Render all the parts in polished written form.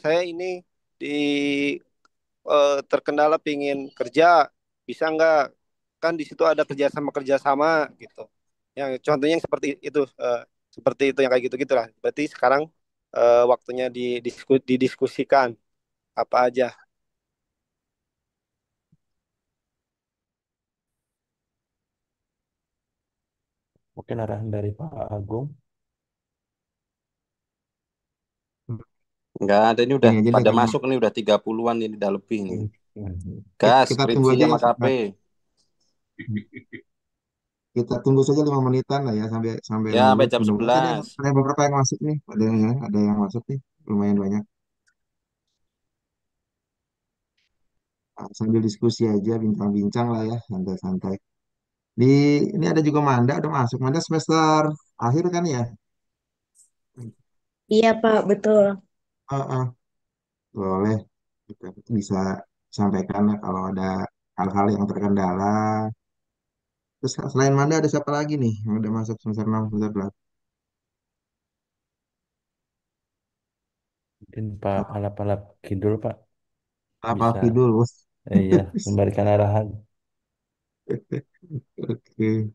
saya ini di terkendala pingin kerja, bisa nggak? Kan di situ ada kerjasama gitu. Yang contohnya yang seperti itu yang kayak gitu gitulah. Berarti sekarang waktunya didiskusikan apa aja. Mungkin arahan dari Pak Agung. Enggak ada, ini udah Ini aja deh pada kalau masuk, ini udah 30-an, ini udah lebih nih. kita, Gas, kita tunggu skripsi aja sama ya. KP. Kita tunggu saja 5 menitan lah ya sampai sampai Ya, sampai lulus. jam Mudah-mudahan ada 11. ada beberapa yang masuk nih. Ada yang masuk nih. Lumayan banyak. Nah, sambil diskusi aja, bincang-bincang lah ya, santai-santai. Di ini ada juga Manda, ada masuk. Manda semester akhir kan ya? Iya, Pak, betul. Heeh. Boleh. Kita bisa sampaikan lah kalau ada hal-hal yang terkendala. Terus selain Manda ada siapa lagi nih yang udah masuk semester 6 semester 8? Mungkin Pak Alap-Alap Kidul, Pak, Apa bisa dulu? iya memberikan arahan. Oke.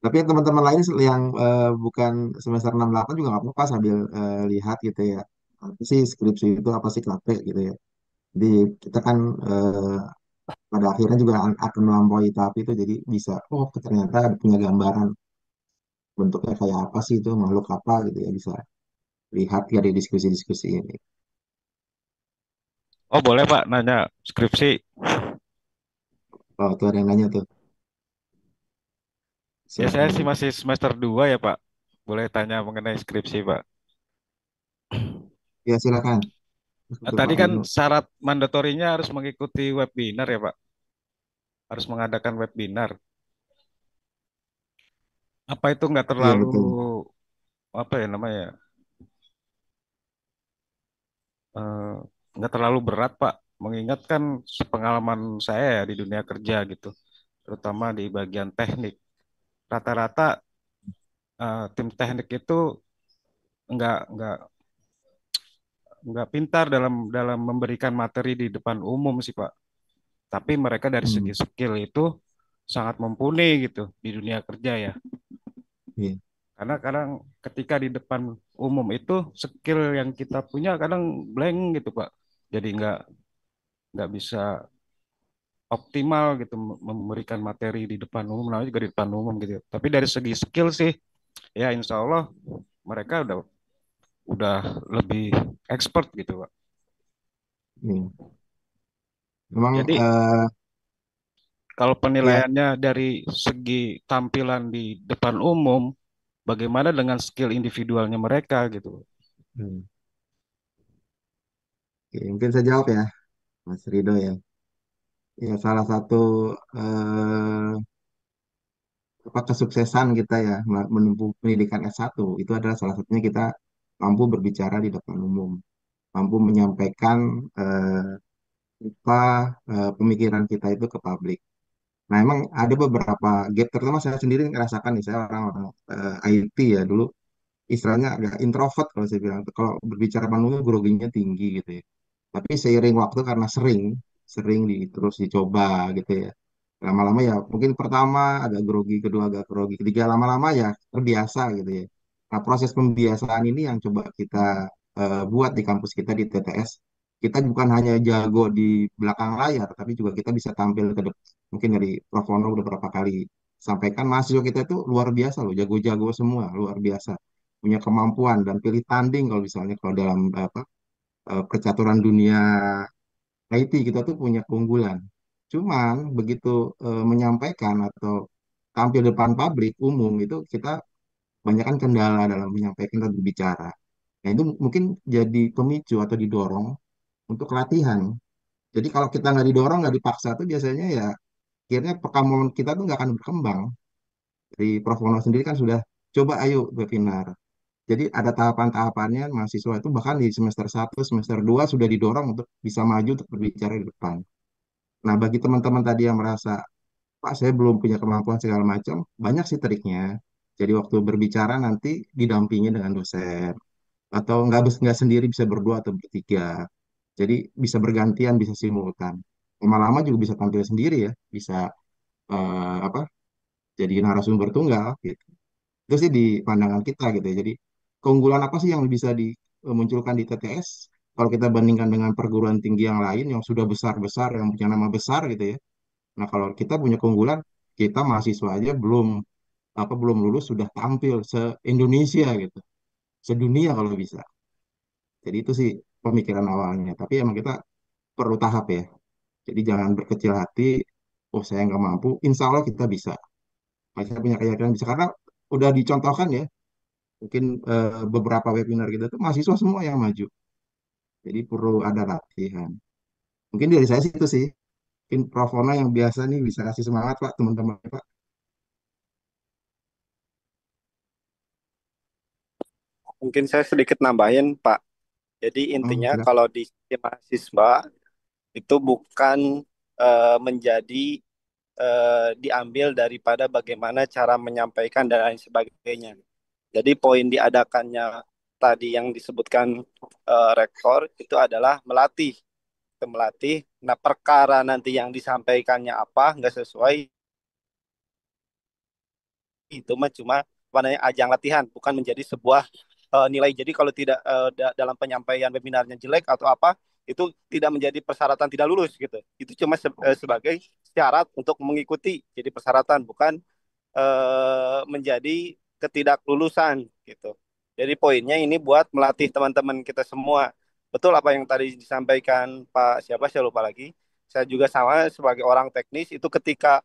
Tapi yang teman-teman lain yang bukan semester 6 8 juga nggak apa-apa sambil lihat gitu ya. Apa sih skripsi itu, apa sih KP gitu ya. Jadi kita kan pada akhirnya juga akan melampaui tahap itu, jadi bisa, oh ternyata ada punya gambaran bentuknya kayak apa sih itu, makhluk apa gitu ya, bisa lihat dari diskusi-diskusi ini. Oh boleh Pak nanya skripsi. Oh, tuh ada yang nanya tuh. Ya saya Silakan. sih masih semester 2 ya Pak. Boleh tanya mengenai skripsi Pak. Ya silakan. Untuk Tadi Pak kan Wisnu. syarat mandatorinya harus mengikuti webinar ya Pak. Harus mengadakan webinar. Apa itu nggak Iya terlalu betul. apa ya namanya? eh, nggak terlalu berat Pak. Mengingat kan sepengalaman saya ya di dunia kerja gitu. Terutama di bagian teknik. Rata-rata tim teknik itu nggak nggak pintar dalam dalam memberikan materi di depan umum sih Pak. Tapi mereka dari Hmm, segi skill itu sangat mumpuni gitu di dunia kerja ya. iya. Karena kadang ketika di depan umum itu skill yang kita punya kadang blank gitu Pak. Jadi nggak bisa optimal gitu memberikan materi di depan umum, namanya juga di depan umum gitu. Tapi dari segi skill sih ya insya Allah mereka udah lebih expert gitu Pak. Iya. Memang Jadi kalau ya. penilaiannya dari segi tampilan di depan umum, bagaimana dengan skill individualnya mereka gitu. Hmm. Oke, mungkin saya jawab ya, Mas Rido ya. Ya salah satu eh, apa kesuksesan kita ya menempuh pendidikan S1 itu adalah salah satunya kita mampu berbicara di depan umum, mampu menyampaikan apa pemikiran kita itu ke publik. Nah, emang ada beberapa gap, terutama saya sendiri ngerasakan nih, saya orang-orang IT ya dulu, istilahnya agak introvert kalau saya bilang. Kalau berbicara depan umum groginya tinggi gitu ya. Tapi seiring waktu karena sering terus dicoba gitu ya. Lama-lama ya mungkin pertama agak grogi, kedua agak grogi, ketiga lama-lama ya terbiasa gitu ya. Nah, proses pembiasaan ini yang coba kita buat di kampus kita di TTS. Kita bukan hanya jago di belakang layar, tapi juga kita bisa tampil ke depan. Mungkin dari Prof. Wono udah berapa kali sampaikan, mahasiswa kita itu luar biasa loh, jago-jago semua, luar biasa. Punya kemampuan dan pilih tanding kalau misalnya kalau dalam apa percaturan dunia IT kita tuh punya keunggulan. Cuman begitu menyampaikan atau tampil depan publik umum itu kita banyakkan kendala dalam menyampaikan dan berbicara. Nah itu mungkin jadi pemicu atau didorong untuk latihan. Jadi kalau kita nggak didorong, nggak dipaksa tuh biasanya ya akhirnya perkembangan kita tuh nggak akan berkembang. Dari Prof. Wono sendiri kan sudah coba ayo webinar. Jadi ada tahapan-tahapannya mahasiswa itu bahkan di semester 1, semester 2 sudah didorong untuk bisa maju untuk berbicara di depan. Nah, bagi teman-teman tadi yang merasa, Pak, saya belum punya kemampuan segala macam, banyak sih triknya. Jadi waktu berbicara nanti didampingi dengan dosen atau nggak sendiri, bisa berdua atau bertiga. Jadi bisa bergantian, bisa simultan. Lama-lama juga bisa tampil sendiri ya, bisa apa? Jadi narasumber tunggal gitu. Itu sih di pandangan kita gitu ya. Jadi keunggulan apa sih yang bisa dimunculkan di TTS kalau kita bandingkan dengan perguruan tinggi yang lain yang sudah besar-besar, yang punya nama besar gitu ya. Nah, kalau kita punya keunggulan, kita mahasiswa aja belum lulus sudah tampil se-Indonesia gitu, sedunia kalau bisa. Jadi itu sih pemikiran awalnya. Tapi emang kita perlu tahap ya. Jadi jangan berkecil hati. Oh, saya nggak mampu. Insya Allah kita bisa. Saya punya keyakinan bisa karena udah dicontohkan ya. Mungkin beberapa webinar kita tuh mahasiswa semua yang maju. Jadi perlu ada latihan. Mungkin dari saya sih itu sih. Mungkin Prof. Ona yang biasa nih bisa kasih semangat Pak teman-teman Pak. Mungkin saya sedikit nambahin, Pak. Jadi Oh, intinya silakan. kalau di sisi mahasiswa itu bukan menjadi diambil daripada bagaimana cara menyampaikan dan lain sebagainya. Jadi poin diadakannya tadi yang disebutkan rektor itu adalah melatih, itu melatih. Nah, perkara nanti yang disampaikannya apa nggak sesuai, itu mah cuma warnanya ajang latihan, bukan menjadi sebuah nilai. Jadi kalau tidak dalam penyampaian webinarnya jelek atau apa, itu tidak menjadi persyaratan tidak lulus gitu. Itu cuma sebagai syarat untuk mengikuti, jadi persyaratan bukan menjadi ketidaklulusan gitu. Jadi poinnya ini buat melatih teman-teman kita semua. Betul apa yang tadi disampaikan Pak siapa saya lupa lagi. Saya juga sama sebagai orang teknis itu ketika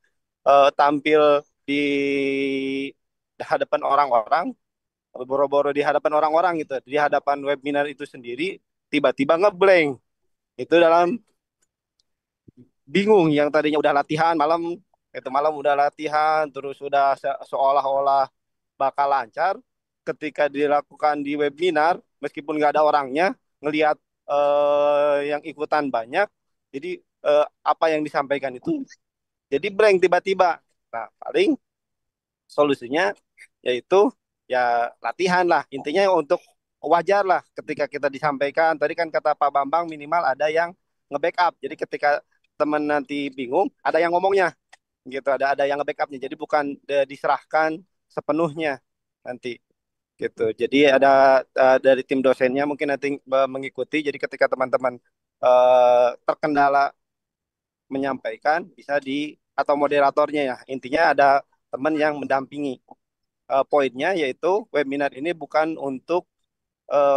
tampil di hadapan orang-orang, boro-boro di hadapan orang-orang gitu, di hadapan webinar itu sendiri tiba-tiba ngeblank. Itu dalam bingung yang tadinya udah latihan malam, itu malam udah latihan terus udah seolah-olah bakal lancar, ketika dilakukan di webinar meskipun nggak ada orangnya, ngelihat yang ikutan banyak, jadi apa yang disampaikan itu jadi blank tiba-tiba. Nah, paling solusinya yaitu ya latihan lah intinya, untuk wajar lah ketika kita disampaikan tadi kan kata Pak Bambang minimal ada yang nge-backup, jadi ketika teman nanti bingung ada yang ngomongnya gitu, ada yang nge-backupnya, jadi bukan diserahkan sepenuhnya nanti gitu. Jadi ada dari tim dosennya mungkin nanti mengikuti, jadi ketika teman-teman terkendala menyampaikan bisa di, atau moderatornya ya, intinya ada teman yang mendampingi. Poinnya yaitu webinar ini bukan untuk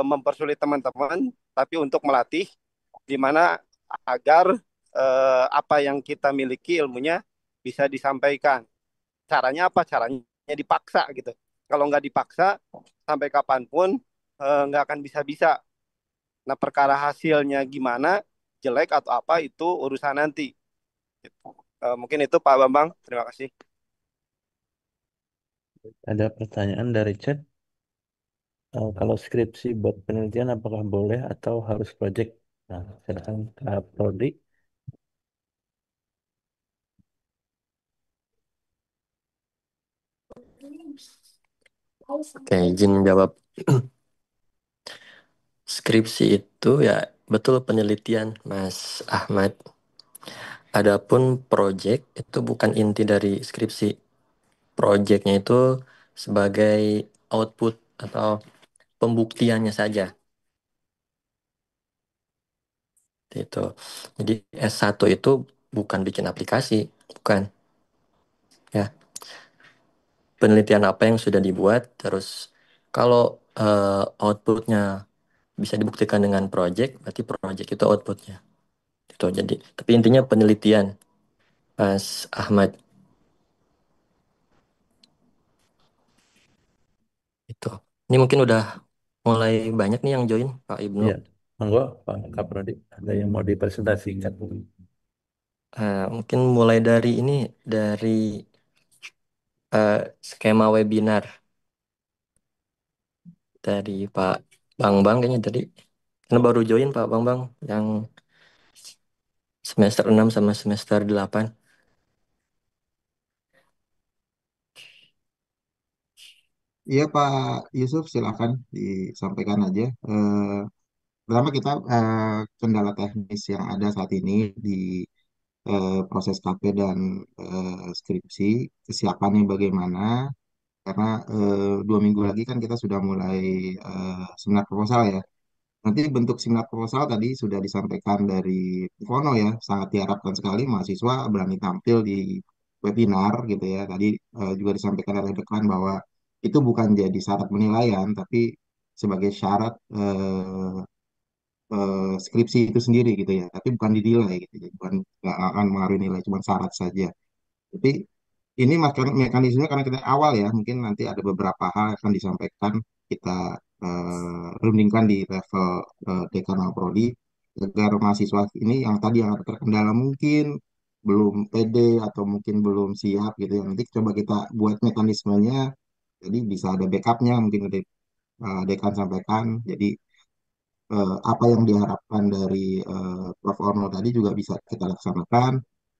mempersulit teman-teman, tapi untuk melatih di mana agar apa yang kita miliki ilmunya bisa disampaikan. Caranya apa? Caranya dipaksa gitu. Kalau nggak dipaksa, sampai kapanpun nggak akan bisa-bisa. Nah, perkara hasilnya gimana, jelek atau apa, itu urusan nanti. Mungkin itu Pak Bambang. Terima kasih. Ada pertanyaan dari chat. Kalau skripsi buat penelitian apakah boleh atau harus project? Nah, silakan Kak Prodi. Oke, izin menjawab. Skripsi itu ya betul penelitian, Mas Ahmad. Adapun project itu bukan inti dari skripsi. Projectnya itu sebagai output atau pembuktiannya saja. Itu. Jadi S1 itu bukan bikin aplikasi, bukan. Ya, penelitian apa yang sudah dibuat, terus kalau outputnya bisa dibuktikan dengan project, berarti project itu outputnya. Itu jadi, tapi intinya penelitian, Mas Ahmad. Itu. Ini mungkin udah mulai banyak nih yang join, Pak Ibnu. Ya, monggo Pak Kak Prodi. Ada yang mau dipresentasikan? Mungkin mulai dari ini, dari skema webinar dari Pak Bang kayaknya tadi. Karena baru join Pak Bang yang semester 6 sama semester 8. Iya Pak Yusuf, silakan disampaikan aja. Pertama kita kendala teknis yang ada saat ini di proses KP dan skripsi, kesiapannya bagaimana? Karena 2 minggu lagi kan kita sudah mulai seminar proposal ya. Nanti bentuk seminar proposal tadi sudah disampaikan dari Vono ya, sangat diharapkan sekali mahasiswa berani tampil di webinar gitu ya. Tadi juga disampaikan oleh dekan bahwa itu bukan jadi syarat penilaian, tapi sebagai syarat skripsi itu sendiri gitu ya. Tapi bukan dinilai gitu ya, bukan nggak akan mengaruhi nilai, cuma syarat saja. Tapi ini mekanismenya karena kita awal ya, mungkin nanti ada beberapa hal yang akan disampaikan kita rundingkan di level dekan atau prodi agar mahasiswa ini yang tadi yang ada terkendala mungkin belum pede atau mungkin belum siap gitu ya. Nanti coba kita buat mekanismenya, jadi bisa ada backupnya mungkin dari dekan sampaikan. Jadi apa yang diharapkan dari Prof. Orno tadi juga bisa kita laksanakan.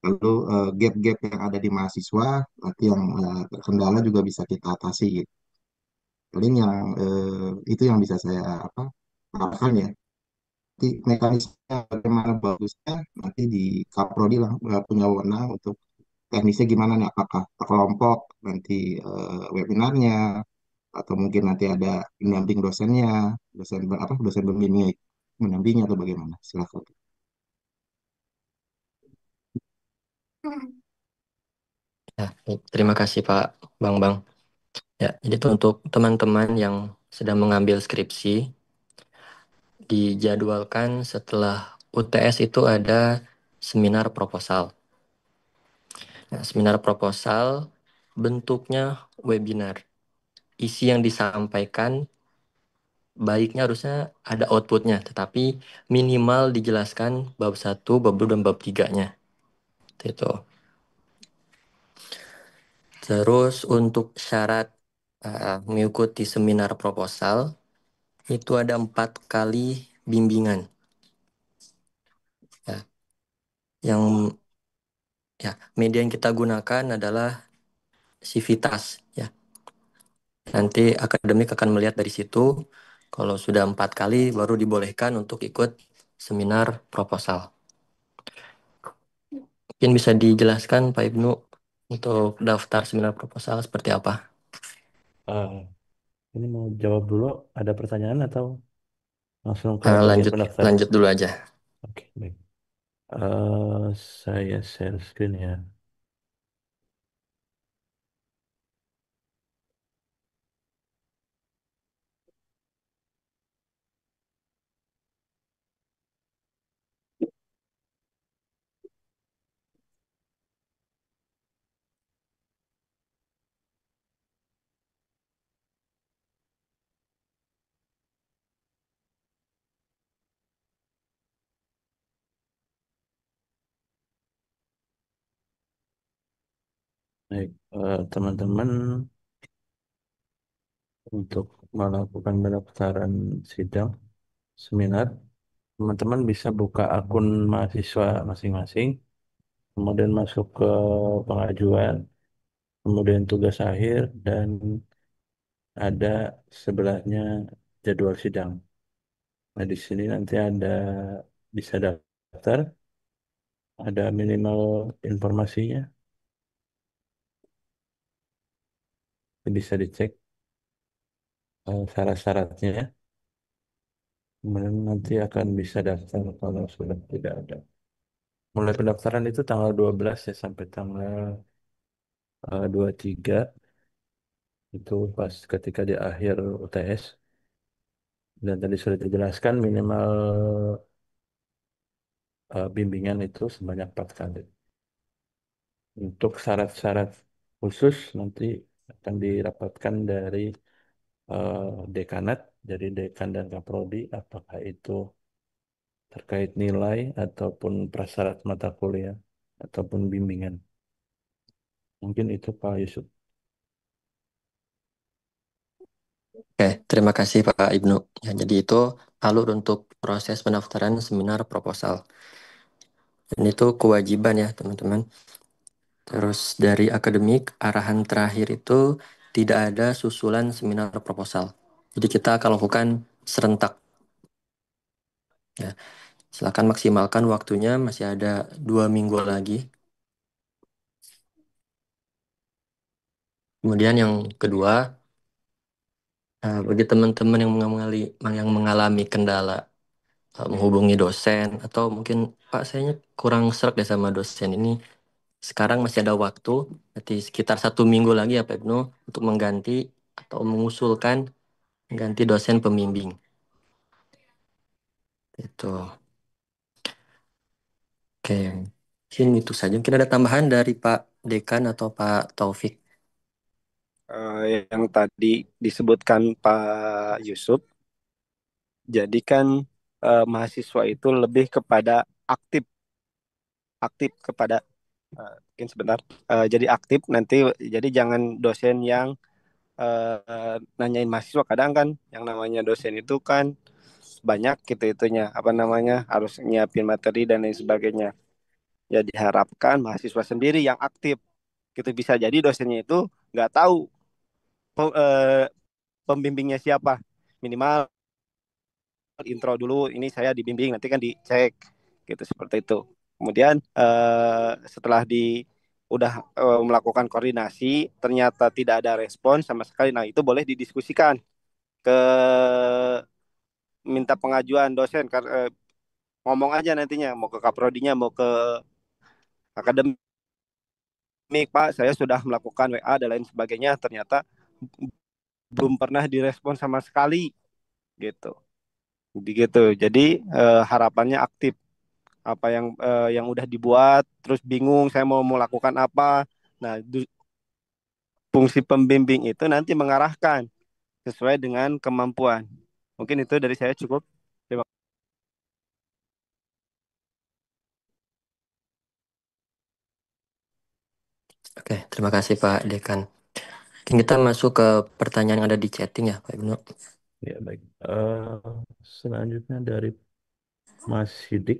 Lalu gap-gap yang ada di mahasiswa, nanti yang terkendala juga bisa kita atasi gitu. Paling yang itu yang bisa saya apa harapkan ya. Nanti mekanisme bagaimana bagusnya nanti di Kaprodi lah punya wewenang untuk teknisnya gimana nih, apakah per kelompok nanti webinarnya atau mungkin nanti ada pendamping dosennya, dosen pembimbingnya mendampingi atau bagaimana? Silakan. Ya, terima kasih Pak Bang. Ya, jadi itu untuk teman-teman yang sedang mengambil skripsi, dijadwalkan setelah UTS itu ada seminar proposal. Nah, seminar proposal bentuknya webinar. Isi yang disampaikan baiknya harusnya ada outputnya, tetapi minimal dijelaskan bab satu, bab 2, dan bab 3-nya. Itu. Terus untuk syarat mengikuti seminar proposal, itu ada 4 kali bimbingan. Ya, yang ya media yang kita gunakan adalah Civitas. Ya, nanti akademik akan melihat dari situ. Kalau sudah 4 kali, baru dibolehkan untuk ikut seminar proposal. Mungkin bisa dijelaskan Pak Ibnu untuk daftar seminar proposal seperti apa? Eh, ini mau jawab dulu, ada pertanyaan atau langsung ke bagian Lanjut, pendaftaran? lanjut dulu aja. Oke, baik. Saya share screen ya. Baik, teman-teman, untuk melakukan pendaftaran sidang seminar, teman-teman bisa buka akun mahasiswa masing-masing, kemudian masuk ke pengajuan, kemudian tugas akhir, dan ada sebelahnya jadwal sidang. Nah, di sini nanti ada bisa daftar, ada minimal informasinya, bisa dicek syarat-syaratnya, kemudian nanti akan bisa daftar kalau sudah tidak ada. Mulai pendaftaran itu tanggal 12 ya sampai tanggal 23, itu pas ketika di akhir UTS. Dan tadi sudah dijelaskan minimal bimbingan itu sebanyak 4 kali. Untuk syarat-syarat khusus nanti akan dirapatkan dari eh, dekanat, dari dekan dan kaprodi, apakah itu terkait nilai ataupun prasyarat mata kuliah ataupun bimbingan. Mungkin itu Pak Yusuf. Oke, terima kasih Pak Ibnu. Ya, jadi itu alur untuk proses pendaftaran seminar proposal. Dan itu kewajiban ya teman-teman. Terus dari akademik, arahan terakhir itu tidak ada susulan seminar proposal. Jadi kita akan lakukan serentak. Ya, silakan maksimalkan waktunya, masih ada 2 minggu lagi. Kemudian yang kedua, bagi teman-teman yang mengalami kendala menghubungi dosen atau mungkin Pak sayanya kurang serak deh sama dosen ini. Sekarang masih ada waktu, nanti sekitar 1 minggu lagi ya Pak Ibnu untuk mengganti atau mengusulkan ganti dosen pembimbing. Itu. Oke, mungkin itu saja. Mungkin ada tambahan dari Pak Dekan atau Pak Taufik. Yang tadi disebutkan Pak Yusuf, jadi kan mahasiswa itu lebih kepada aktif, aktif kepada mungkin sebentar. Jadi aktif nanti, jadi jangan dosen yang nanyain mahasiswa. Kadang kan yang namanya dosen itu kan banyak gitu itunya, apa namanya, harus nyiapin materi dan lain sebagainya. Ya diharapkan mahasiswa sendiri yang aktif gitu. Bisa jadi dosennya itu nggak tahu pembimbingnya siapa, minimal intro dulu, ini saya dibimbing, nanti kan dicek gitu, seperti itu. Kemudian setelah udah melakukan koordinasi ternyata tidak ada respon sama sekali, nah itu boleh didiskusikan ke, minta pengajuan dosen, ngomong aja nantinya mau ke kaprodinya mau ke akademik, Pak saya sudah melakukan WA dan lain sebagainya, ternyata belum pernah direspon sama sekali gitu. Begitu. Jadi harapannya aktif, apa yang udah dibuat, terus bingung saya mau melakukan apa. Nah, fungsi pembimbing itu nanti mengarahkan sesuai dengan kemampuan. Mungkin itu dari saya cukup. Terima Oke, terima kasih Pak Dekan. Mungkin kita masuk ke pertanyaan yang ada di chatting ya Pak Ibnu. Ya, baik. Selanjutnya dari Mas Sidik.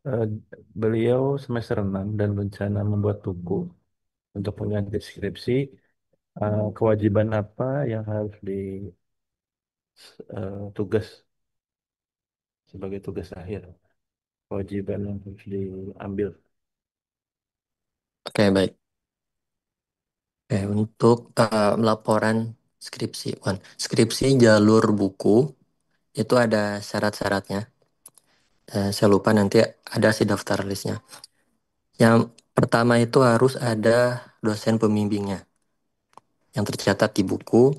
Eh, Beliau semester 6 dan berencana membuat buku untuk pengganti skripsi. Kewajiban apa yang harus tugas sebagai tugas akhir? Kewajiban yang harus diambil. Oke, baik. Oke, untuk laporan skripsi, skripsi jalur buku itu ada syarat-syaratnya. Saya lupa nanti ada si daftar listnya. Yang pertama itu harus ada dosen pembimbingnya yang tercatat di buku.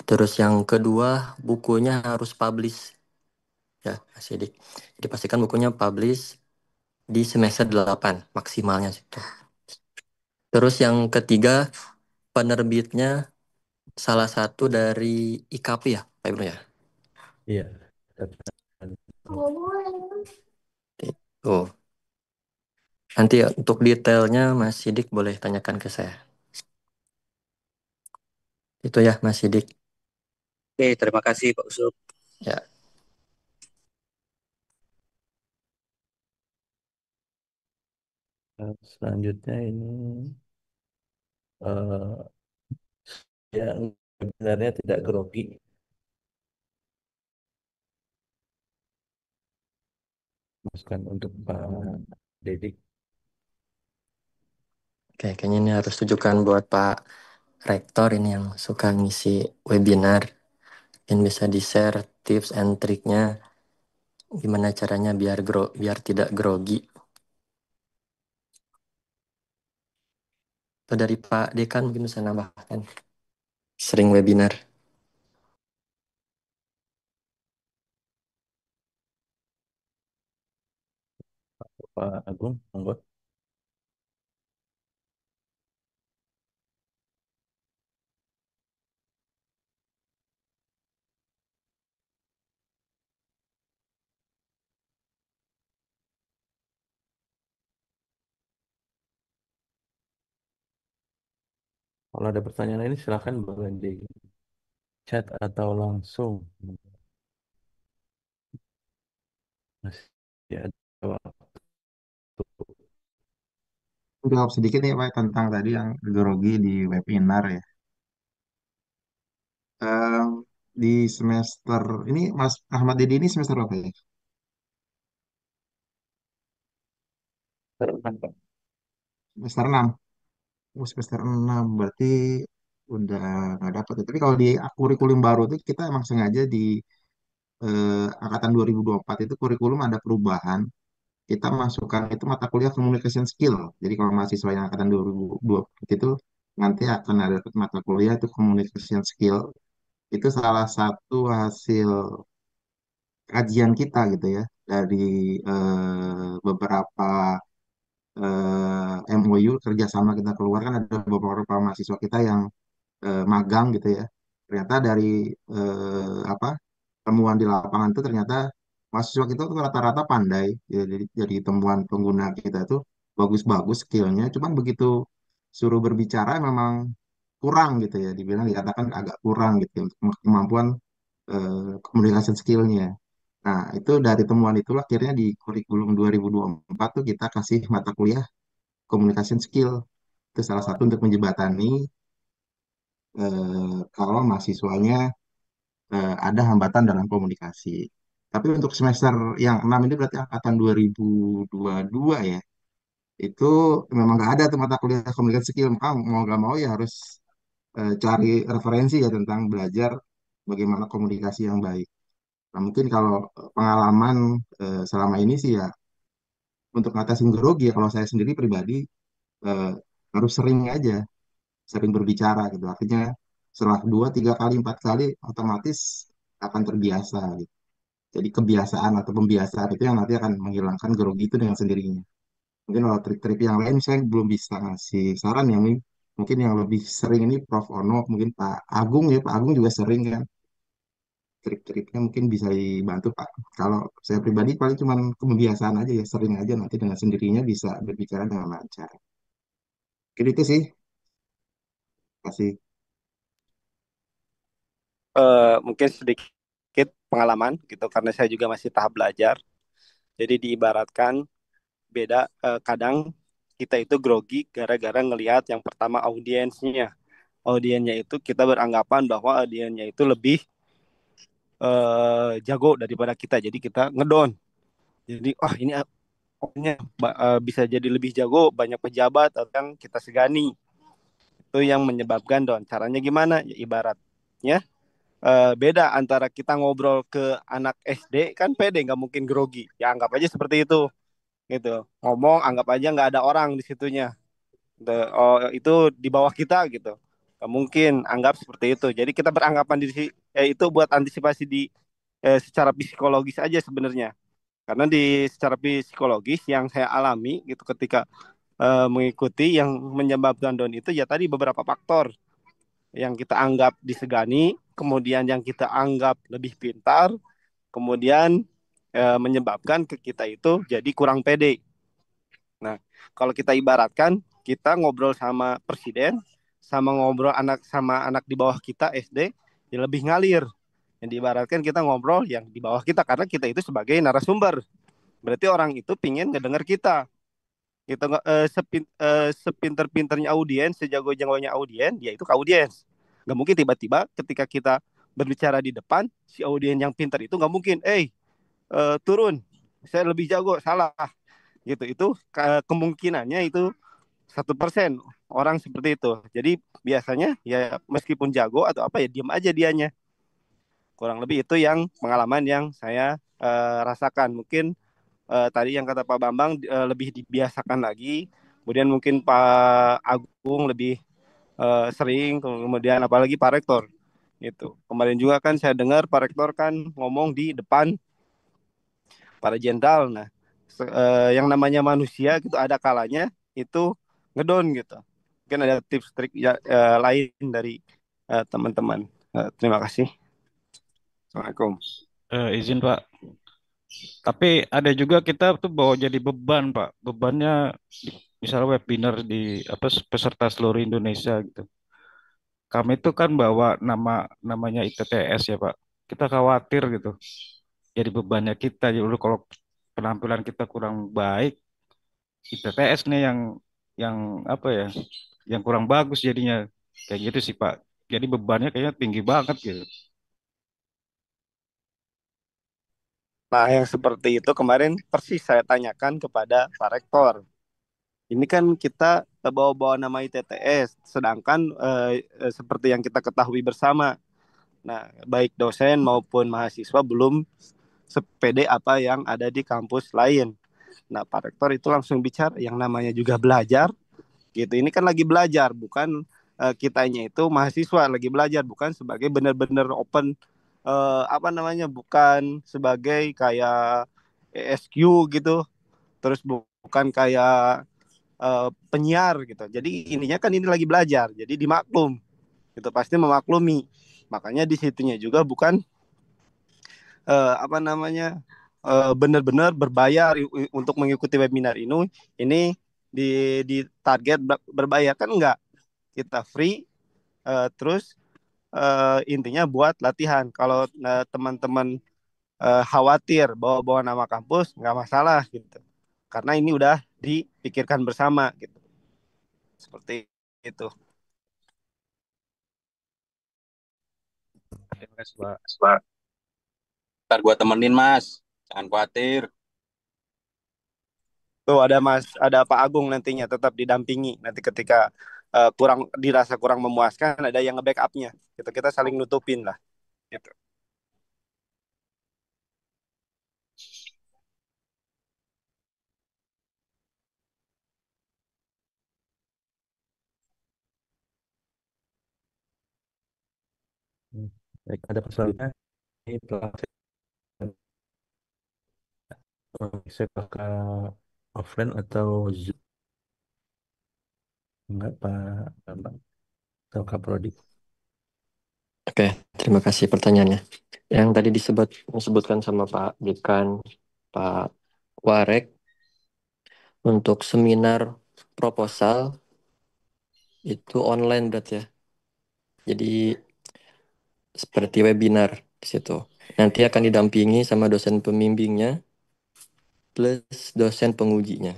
Terus yang kedua bukunya harus publish ya, Mas Sidik. Jadi pastikan bukunya publish di semester 8 maksimalnya situ. Terus yang ketiga penerbitnya salah satu dari IKP ya, Pak Ibnu ya. Iya. Tuh. Nanti untuk detailnya Mas Sidik boleh tanyakan ke saya. Itu ya Mas Sidik. Oke, terima kasih Pak Usop. Ya, Selanjutnya ini eh ya sebenarnya tidak grogi, masukan untuk Pak Dedik. oke, kayaknya ini harus tujukan buat Pak Rektor ini yang suka ngisi webinar. Mungkin bisa di-share tips and triknya gimana caranya biar tidak grogi. Atau dari Pak Dekan mungkin bisa nambahkan. Sering webinar. Pak Agung, monggo. Kalau ada pertanyaan ini silakan boleh di chat atau langsung. Masih ada waktu. Jawab sedikit nih Pak tentang tadi yang grogi di webinar ya. Em, di semester ini Mas Ahmad Dedi ini semester berapa ya? Terus, Pak. Semester 6. Oh, semester 6 berarti udah nggak dapat ya. Tapi kalau di kurikulum baru tuh kita emang sengaja di angkatan 2024 itu kurikulum ada perubahan. Kita masukkan itu mata kuliah communication skill. Jadi kalau mahasiswa yang angkatan 2024 itu nanti akan ada mata kuliah itu communication skill. Itu salah satu hasil kajian kita gitu ya dari beberapa MOU kerjasama kita keluar kan ada beberapa mahasiswa kita yang magang gitu ya. Ternyata dari apa temuan di lapangan itu ternyata mahasiswa kita tuh rata-rata pandai. Ya, jadi temuan pengguna kita itu bagus-bagus skillnya. Cuman begitu suruh berbicara memang kurang gitu ya. Dibilang dikatakan agak kurang gitu ya, untuk kemampuan communication skillnya. Nah, itu dari temuan itulah akhirnya di kurikulum 2024 tuh kita kasih mata kuliah communication skill. Itu salah satu untuk menjembatani kalau mahasiswanya ada hambatan dalam komunikasi. Tapi untuk semester yang 6 ini berarti angkatan 2022 ya. Itu memang nggak ada tuh mata kuliah komunikasi skill. Maka mau nggak mau ya harus cari referensi ya tentang belajar bagaimana komunikasi yang baik. Nah, mungkin kalau pengalaman selama ini sih ya untuk ngatasin grogi ya kalau saya sendiri pribadi eh, harus sering aja, sering berbicara gitu. Artinya setelah 2, 3 kali, 4 kali otomatis akan terbiasa gitu. Jadi kebiasaan atau pembiasaan itu yang nanti akan menghilangkan grogi itu dengan sendirinya. Mungkin kalau trik-trik yang lain saya belum bisa ngasih saran yang ini. Mungkin yang lebih sering ini Prof. Ono, mungkin Pak Agung ya, Pak Agung juga sering kan. Trik-triknya mungkin bisa dibantu Pak. Kalau saya pribadi paling cuma kebiasaan aja ya, sering aja nanti dengan sendirinya bisa berbicara dengan lancar. Mungkin itu sih, kasih. Mungkin sedikit pengalaman gitu karena saya juga masih tahap belajar. Jadi diibaratkan beda kadang kita itu grogi gara-gara ngelihat yang pertama audiensnya. Audiensnya itu kita beranggapan bahwa audiensnya itu lebih jago daripada kita. Jadi kita ngedon. Jadi ini audiensnya bisa jadi lebih jago, banyak pejabat atau yang kita segani. Itu yang menyebabkan down. Caranya gimana? Ya, ibaratnya beda antara kita ngobrol ke anak SD kan pede nggak mungkin grogi. Ya anggap aja seperti itu gitu. Ngomong anggap aja nggak ada orang di situnya. Oh itu di bawah kita gitu. Nggak mungkin anggap seperti itu. Jadi kita beranggapan itu buat antisipasi secara psikologis aja sebenarnya. Karena secara psikologis yang saya alami gitu ketika mengikuti yang menyebabkan down itu ya tadi beberapa faktor yang kita anggap disegani, kemudian yang kita anggap lebih pintar, kemudian menyebabkan ke kita itu jadi kurang pede. Nah, kalau kita ibaratkan kita ngobrol sama presiden, sama anak di bawah kita SD, ya lebih ngalir. Yang diibaratkan kita ngobrol yang di bawah kita karena kita itu sebagai narasumber. Berarti orang itu pingin ngedenger kita. Kita sepinter-pinternya audiens, sejago-jagonya audiens, dia itu ke audiens. Nggak mungkin tiba-tiba ketika kita berbicara di depan, si audiens yang pintar itu nggak mungkin, turun, saya lebih jago, salah. Gitu, itu kemungkinannya itu 1% orang seperti itu. Jadi biasanya ya meskipun jago atau apa ya diam aja dianya. Kurang lebih itu yang pengalaman yang saya rasakan. Mungkin tadi yang kata Pak Bambang lebih dibiasakan lagi. Kemudian mungkin Pak Agung lebih sering, kemudian apalagi Pak Rektor. Itu. Kemarin juga kan saya dengar Pak Rektor kan ngomong di depan para jenderal. Nah, yang namanya manusia gitu ada kalanya itu ngedon gitu. Mungkin ada tips trik ya, lain dari teman-teman. Terima kasih. Assalamualaikum. Izin Pak, tapi ada juga kita tuh bawa jadi beban Pak. Bebannya misalnya webinar di apa peserta seluruh Indonesia gitu. Kami tuh kan bawa namanya ITTS ya Pak. Kita khawatir gitu. Jadi bebannya kita. Jadi kalau penampilan kita kurang baik, ITTS nih yang yang apa ya, yang kurang bagus jadinya. Kayak gitu sih Pak. Jadi bebannya kayaknya tinggi banget gitu. Nah, yang seperti itu kemarin persis saya tanyakan kepada Pak Rektor. Ini kan kita bawa-bawa nama ITTS, sedangkan seperti yang kita ketahui bersama, nah baik dosen maupun mahasiswa belum sepede apa yang ada di kampus lain. Nah, Pak Rektor itu langsung bicara yang namanya juga belajar, gitu. Ini kan lagi belajar, bukan kitanya itu mahasiswa lagi belajar, bukan sebagai benar-benar open, apa namanya, bukan sebagai kayak ESQ gitu, terus bukan kayak penyiar gitu. Jadi ininya kan ini lagi belajar, jadi dimaklum, gitu, pasti memaklumi. Makanya di situnya juga bukan apa namanya, benar-benar berbayar untuk mengikuti webinar ini di target berbayar kan enggak, kita free, terus intinya buat latihan. Kalau teman-teman khawatir bawa-bawa nama kampus nggak masalah gitu, karena ini udah dipikirkan bersama gitu, seperti itu. Terima kasih Pak. Ntar gua temenin Mas, jangan khawatir. Tuh ada Mas, ada Pak Agung nantinya tetap didampingi. Nanti ketika kurang dirasa kurang memuaskan, ada yang nge-backupnya. Gitu, kita saling nutupin lah. Gitu. Hmm. Baik, ada persoalannya ini telah saya pakai offline atau Zoom, enggak Pak Bambang atau Kak Prodi. Oke, terima kasih pertanyaannya. Yang tadi disebutkan sama Pak Dekan, Pak Warek, untuk seminar proposal itu online berarti ya. Jadi seperti webinar di situ. Nanti akan didampingi sama dosen pembimbingnya plus dosen pengujinya.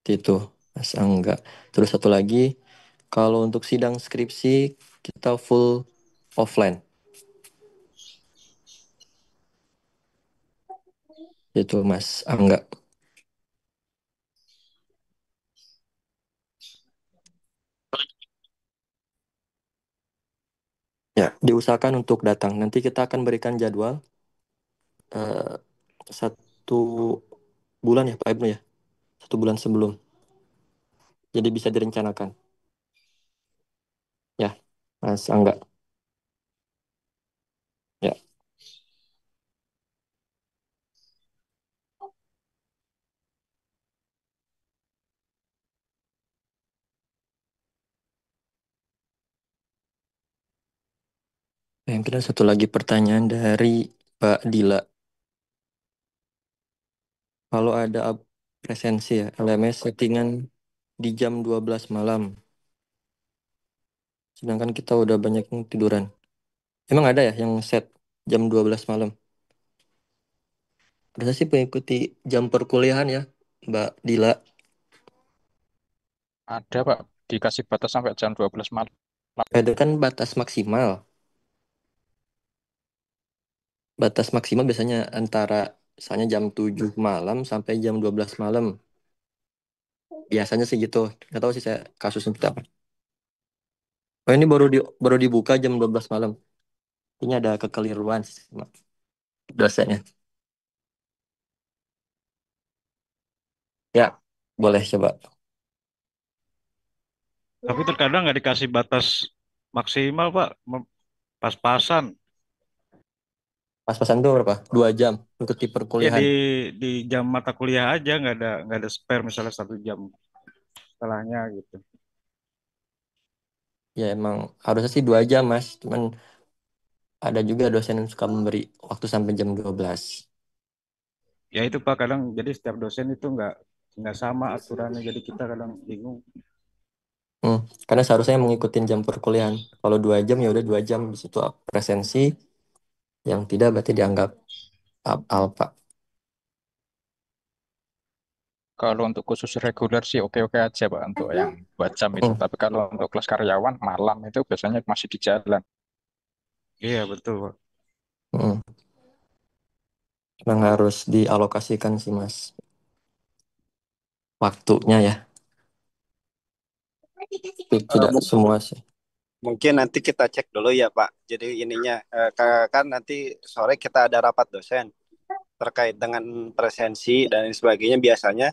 Itu Mas Angga. Terus satu lagi, kalau untuk sidang skripsi kita full offline. Itu Mas Angga. Ya, diusahakan untuk datang. Nanti kita akan berikan jadwal 1 bulan ya Pak Ibnu ya. 1 bulan sebelum. Jadi bisa direncanakan. Ya, Mas Angga. Ya, mungkin ada satu lagi pertanyaan dari Pak Dila. Kalau ada presensi ya, LMS settingan di jam 12 malam. Sedangkan kita udah banyak yang tiduran. Emang ada ya yang set jam 12 malam? Biasa sih mengikuti jam perkuliahan ya, Mbak Dila. Ada Pak, dikasih batas sampai jam 12 malam. Ada kan batas maksimal. Batas maksimal biasanya antara misalnya jam 7 malam sampai jam 12 malam. Biasanya sih gitu. Nggak tahu sih saya kasusnya seperti apa. Oh ini baru dibuka jam 12 malam. Ini ada kekeliruan sih sama dosennya. Ya, boleh coba. Tapi terkadang nggak dikasih batas maksimal Pak, pas-pasan. Pas-pasan tuh berapa? 2 jam untuk di Ya perkuliahan. di jam mata kuliah aja nggak ada spare misalnya 1 jam setelahnya gitu. Ya emang harusnya sih 2 jam Mas. Cuman ada juga dosen yang suka memberi waktu sampai jam 12. Ya itu Pak, kadang jadi setiap dosen itu nggak sama aturannya, jadi kita kadang bingung. Karena seharusnya mengikuti jam perkuliahan. Kalau 2 jam ya udah 2 jam di situ presensi. Yang tidak berarti dianggap alfa. Kalau untuk khusus reguler sih oke-oke aja Pak untuk yang 2 jam itu. Mm, Tapi kalau untuk kelas karyawan malam itu biasanya masih di jalan. Iya betul Pak. mm. Memang harus dialokasikan sih Mas waktunya ya. Tapi Eh, tidak mung- semua sih. Mungkin nanti kita cek dulu ya Pak. Jadi ininya kan nanti sore kita ada rapat dosen terkait dengan presensi dan lain sebagainya. Biasanya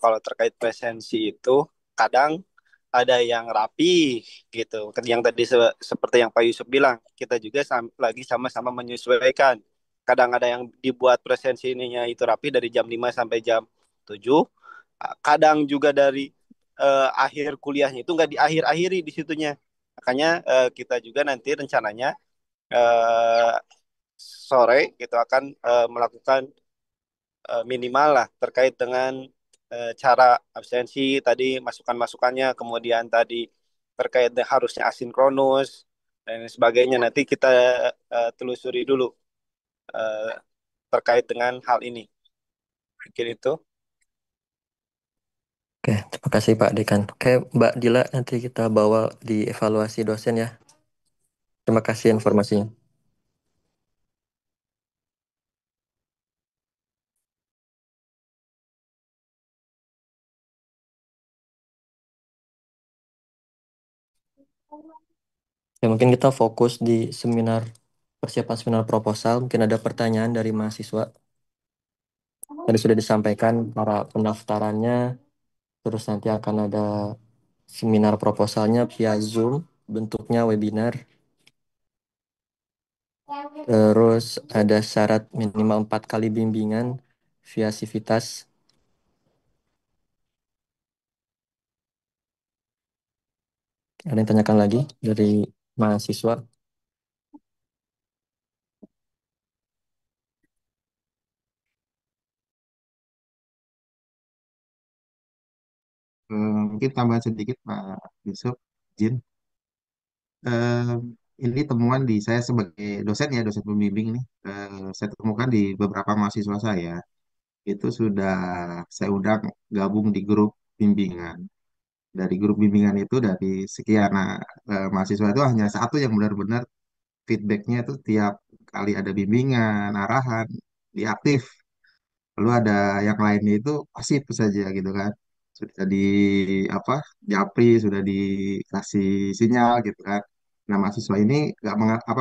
kalau terkait presensi itu kadang ada yang rapi gitu. Yang tadi seperti yang Pak Yusuf bilang, kita juga lagi sama-sama menyesuaikan. Kadang ada yang dibuat presensi ininya itu rapi dari jam 5 sampai jam 7. Kadang juga dari akhir kuliahnya itu nggak diakhir-akhiri di situnya. Makanya kita juga nanti rencananya eh, sore gitu akan melakukan minimal lah terkait dengan cara absensi tadi masukan-masukannya, kemudian tadi terkait harusnya asinkronus dan sebagainya. Nanti kita telusuri dulu eh, terkait dengan hal ini. Mungkin itu. Oke, terima kasih Pak Dekan. Oke, Mbak Dila, nanti kita bawa di evaluasi dosen ya. Terima kasih informasinya. Ya, mungkin kita fokus di seminar, persiapan seminar proposal. Mungkin ada pertanyaan dari mahasiswa. Tadi sudah disampaikan para pendaftarannya, terus nanti akan ada seminar proposalnya via Zoom, bentuknya webinar. Terus ada syarat minimal 4 kali bimbingan via Civitas. Ada yang tanyakan lagi dari mahasiswa? Mungkin tambahan sedikit Pak Yusuf, Jin. Eh, ini temuan di saya sebagai dosen ya, dosen pembimbing nih. Saya temukan di beberapa mahasiswa saya itu sudah saya undang gabung di grup bimbingan. Dari grup bimbingan itu dari sekian mahasiswa itu hanya satu yang benar-benar feedbacknya itu tiap kali ada bimbingan, arahan, diaktif. Lalu ada yang lainnya itu pasif saja gitu kan. Sudah di apa? Japri sudah dikasih sinyal gitu kan. Nah, mahasiswa ini nggak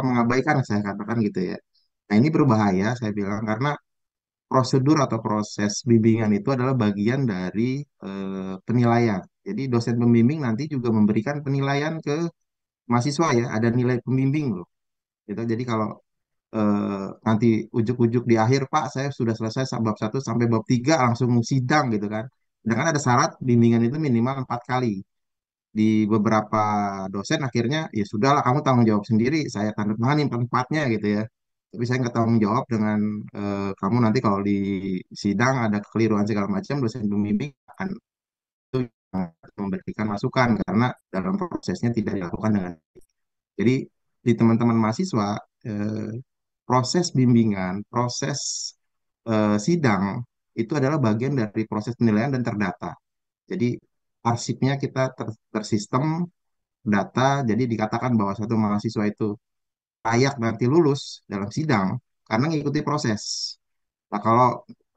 mengabaikan saya katakan gitu ya. Nah, ini berbahaya saya bilang karena prosedur atau proses bimbingan itu adalah bagian dari penilaian. Jadi dosen pembimbing nanti juga memberikan penilaian ke mahasiswa ya, ada nilai pembimbing loh. Gitu. Jadi kalau nanti ujuk-ujuk di akhir Pak saya sudah selesai bab 1 sampai bab 3 langsung sidang gitu kan. Sedangkan ada syarat bimbingan itu minimal 4 kali. Di beberapa dosen akhirnya ya sudahlah kamu tanggung jawab sendiri, saya tanda tangani tempatnya gitu ya. Tapi saya nggak tanggung jawab dengan kamu nanti kalau di sidang ada kekeliruan segala macam, dosen pembimbing akan itu memberikan masukan karena dalam prosesnya tidak dilakukan dengan. Jadi di teman-teman mahasiswa eh, proses bimbingan, proses sidang itu adalah bagian dari proses penilaian dan terdata. Jadi arsipnya kita tersistem data, jadi dikatakan bahwa satu mahasiswa itu layak nanti lulus dalam sidang karena mengikuti proses. Nah, kalau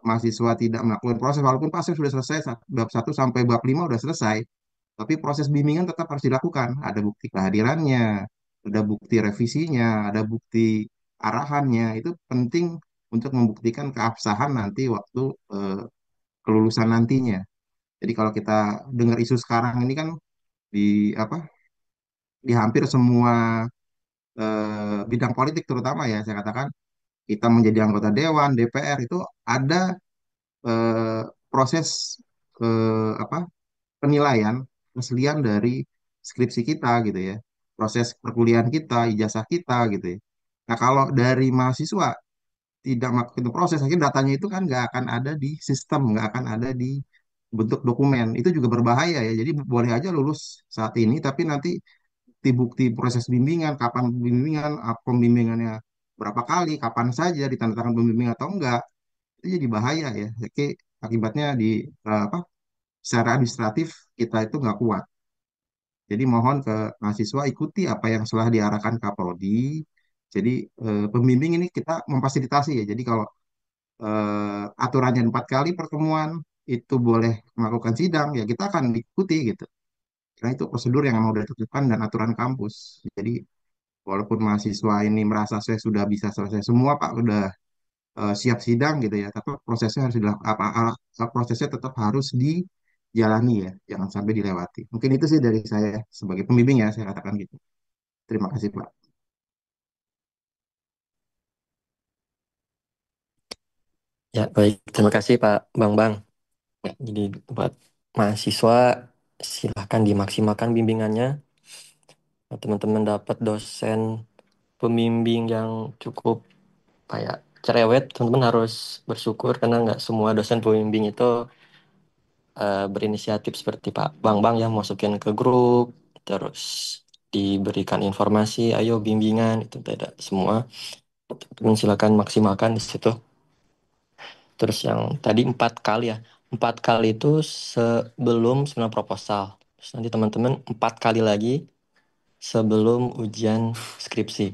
mahasiswa tidak melakukan proses, walaupun pasif sudah selesai, bab 1 sampai bab 5 sudah selesai, tapi proses bimbingan tetap harus dilakukan. Ada bukti kehadirannya, ada bukti revisinya, ada bukti arahannya. Itu penting untuk membuktikan keabsahan nanti waktu eh, kelulusan nantinya. Jadi kalau kita dengar isu sekarang ini kan di apa di hampir semua bidang politik terutama ya saya katakan kita menjadi anggota dewan DPR itu ada eh, proses apa penilaian keselian dari skripsi kita gitu ya, proses perkuliahan kita, ijazah kita gitu ya. Nah kalau dari mahasiswa tidak melakukan itu proses, akhirnya datanya itu kan nggak akan ada di sistem, nggak akan ada di bentuk dokumen. Itu juga berbahaya ya. Jadi boleh aja lulus saat ini, tapi nanti bukti-bukti proses bimbingan, kapan bimbingan, pembimbingannya berapa kali, kapan saja ditandatangan pembimbing atau enggak, itu jadi bahaya ya. Oke, akibatnya di apa secara administratif kita itu nggak kuat. Jadi mohon ke mahasiswa ikuti apa yang telah diarahkan Kapoldi. Jadi pembimbing ini kita memfasilitasi ya. Jadi kalau aturannya 4 kali pertemuan itu boleh melakukan sidang, ya kita akan ikuti gitu. Karena itu prosedur yang memang sudah ditetapkan dan aturan kampus. Jadi walaupun mahasiswa ini merasa saya sudah bisa selesai semua Pak, udah siap sidang gitu ya, tapi prosesnya harus dilakukan prosesnya tetap harus dijalani ya, jangan sampai dilewati. Mungkin itu sih dari saya sebagai pembimbing ya, saya katakan gitu. Terima kasih Pak. Ya, baik. Terima kasih Pak Bang Bang. Ya, jadi buat mahasiswa silahkan dimaksimalkan bimbingannya. Nah, teman-teman dapat dosen pembimbing yang cukup kayak cerewet, teman-teman harus bersyukur karena nggak semua dosen pembimbing itu berinisiatif seperti Pak Bang Bang yang masukin ke grup, terus diberikan informasi, ayo bimbingan, itu tidak semua. Teman silakan maksimalkan di situ. Terus yang tadi 4 kali ya, 4 kali itu sebelum sebenarnya proposal. Terus nanti teman-teman 4 kali lagi sebelum ujian skripsi.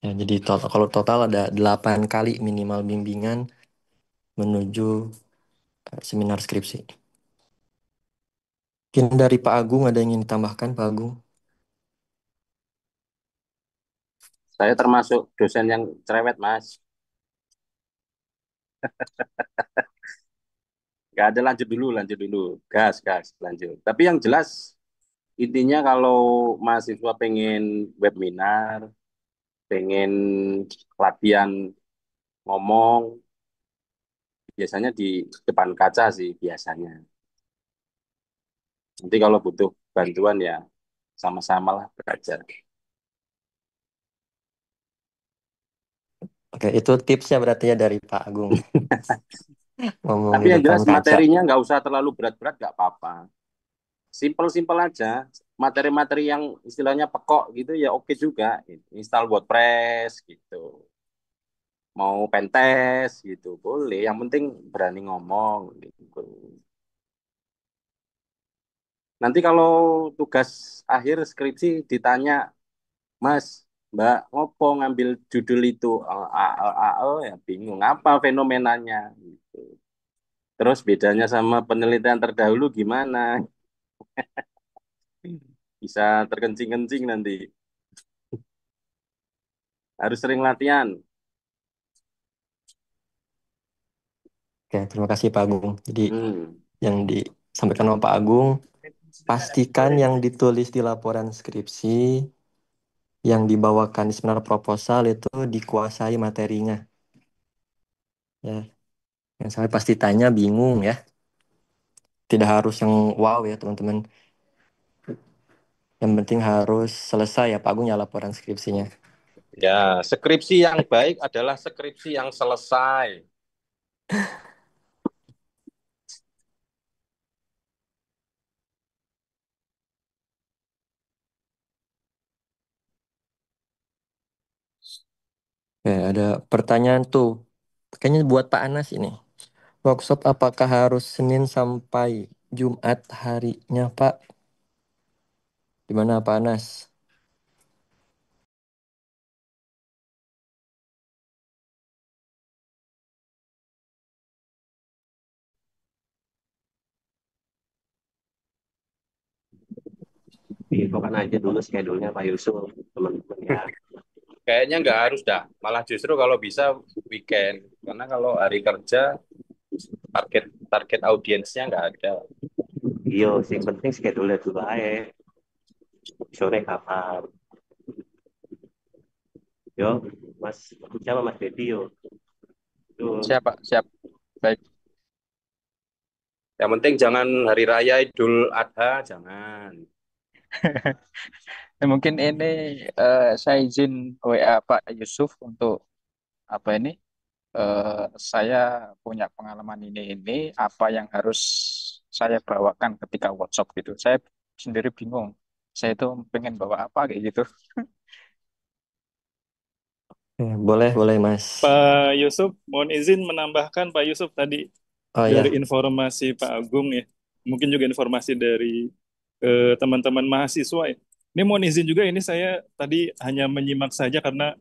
Ya, jadi total, kalau total ada 8 kali minimal bimbingan menuju seminar skripsi. Mungkin dari Pak Agung ada yang ingin ditambahkan, Pak Agung? Saya termasuk dosen yang cerewet, Mas. Nggak ada, lanjut dulu. Gas, gas, lanjut. Tapi yang jelas, intinya kalau mahasiswa pengen webinar, pengen latihan ngomong, biasanya di depan kaca sih biasanya. Nanti kalau butuh bantuan ya sama-sama lah belajar. Oke, itu tipsnya berarti ya dari Pak Agung. Ngomong Tapi di yang depan jelas kaca. materinya nggak usah terlalu berat-berat, nggak apa-apa. Simpel-simpel aja. Materi-materi yang istilahnya pekok gitu ya oke juga. Install WordPress gitu. Mau pentes gitu, boleh. Yang penting berani ngomong gitu. Nanti kalau tugas akhir skripsi ditanya, Mas, Mbak, ngopo ngambil judul itu? Ya bingung apa fenomenanya gitu. Terus bedanya sama penelitian terdahulu gimana? Bisa terkencing-kencing nanti. Harus sering latihan. Oke, terima kasih Pak Agung. Jadi Hmm. yang disampaikan oleh Pak Agung, pastikan yang ditulis di laporan skripsi, yang dibawakan di seminar proposal itu dikuasai materinya. Ya, yang saya pasti tanya bingung ya. Tidak harus yang wow ya teman-teman. Yang penting harus selesai ya Pak Agung ya laporan skripsinya. Ya, skripsi yang baik adalah skripsi yang selesai. Oke, ada pertanyaan tuh. Kayaknya buat Pak Anas ini. Workshop apakah harus Senin sampai Jumat harinya, Pak? Gimana, Pak Anas? Diinfokan aja dulu schedule-nya Pak Yusuf, teman-teman ya. Kayaknya nggak harus dah. Malah justru kalau bisa weekend. Karena kalau hari kerja target target audiensnya nggak ada. Iya, sing penting schedule dulu aja. Sore kapan? Yo, Mas, siapa Mas Dedi yo? Tuh. Siap, Pak. Siap. Baik. Yang penting jangan hari raya Idul Adha, jangan. Mungkin ini saya izin WA Pak Yusuf untuk apa ini? Saya punya pengalaman ini apa yang harus saya bawakan ketika workshop gitu. Saya sendiri bingung. Saya itu pengen bawa apa kayak gitu. Boleh, boleh Mas. Pak Yusuf, mohon izin menambahkan Pak Yusuf tadi Oh dari ya, informasi Pak Agung ya. Mungkin juga informasi dari teman-teman mahasiswa ya. Ini mohon izin juga ini saya tadi hanya menyimak saja karena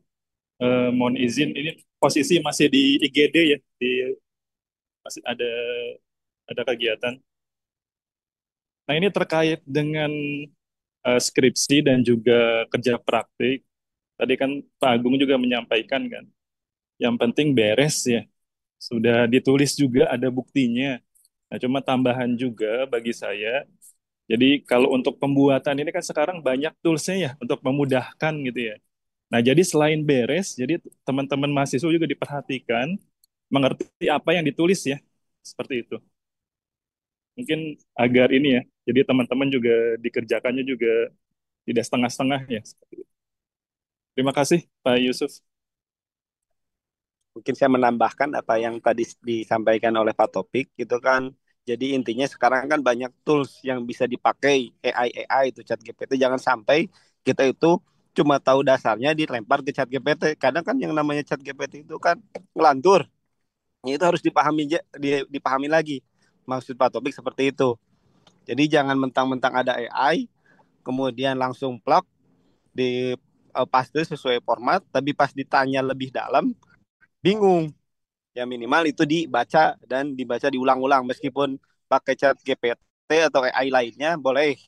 mohon izin ini posisi masih di IGD ya, di masih ada kegiatan. Nah, ini terkait dengan skripsi dan juga kerja praktik. Tadi kan Pak Agung juga menyampaikan kan, yang penting beres ya. Sudah ditulis juga ada buktinya. Nah, cuma tambahan juga bagi saya. Jadi kalau untuk pembuatan ini kan sekarang banyak toolsnya ya untuk memudahkan gitu ya. Nah, jadi selain beres, jadi teman-teman mahasiswa juga diperhatikan mengerti apa yang ditulis ya. Seperti itu. Mungkin agar ini ya. Jadi teman-teman juga dikerjakannya juga tidak setengah-setengah ya. Seperti itu. Terima kasih Pak Yusuf. Mungkin saya menambahkan apa yang tadi disampaikan oleh Pak Topik gitu kan. Jadi intinya sekarang kan banyak tools yang bisa dipakai AI itu chat GPT. Jangan sampai kita itu cuma tahu dasarnya dilempar ke chat GPT. Kadang kan yang namanya chat GPT itu kan ngelantur. Itu harus dipahami lagi. Maksud Pak Topik seperti itu. Jadi jangan mentang-mentang ada AI kemudian langsung plug di paste sesuai format, tapi pas ditanya lebih dalam bingung. Ya minimal itu dibaca dan dibaca diulang-ulang meskipun pakai chat GPT atau AI lainnya boleh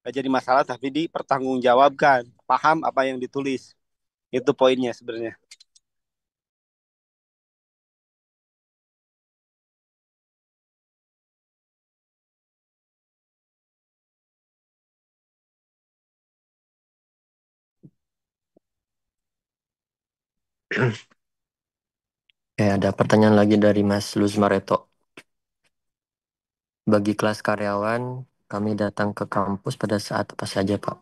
gak jadi masalah tapi dipertanggungjawabkan paham apa yang ditulis itu poinnya sebenarnya. ada pertanyaan lagi dari Mas Luz Mareto. Bagi kelas karyawan, kami datang ke kampus pada saat apa saja, Pak?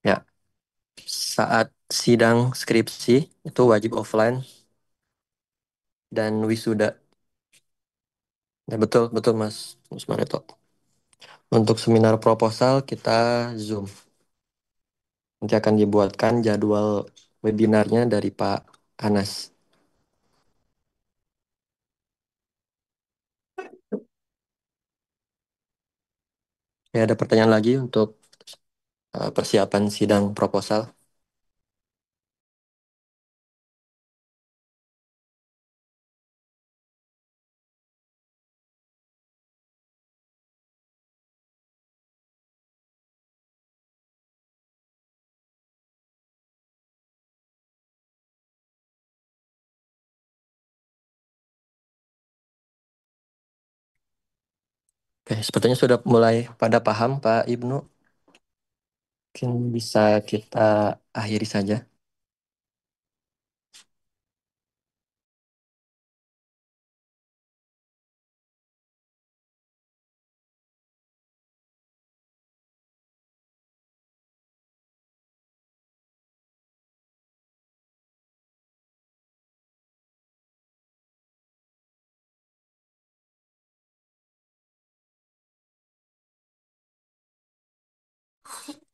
Ya, saat sidang skripsi itu wajib offline dan wisuda. Ya, betul, betul Mas Luz Mareto. Untuk seminar proposal kita Zoom. Nanti akan dibuatkan jadwal webinarnya dari Pak Anas. Ya, ada pertanyaan lagi untuk persiapan sidang proposal. Oke, sepertinya sudah mulai pada paham Pak Ibnu. Mungkin bisa kita akhiri saja.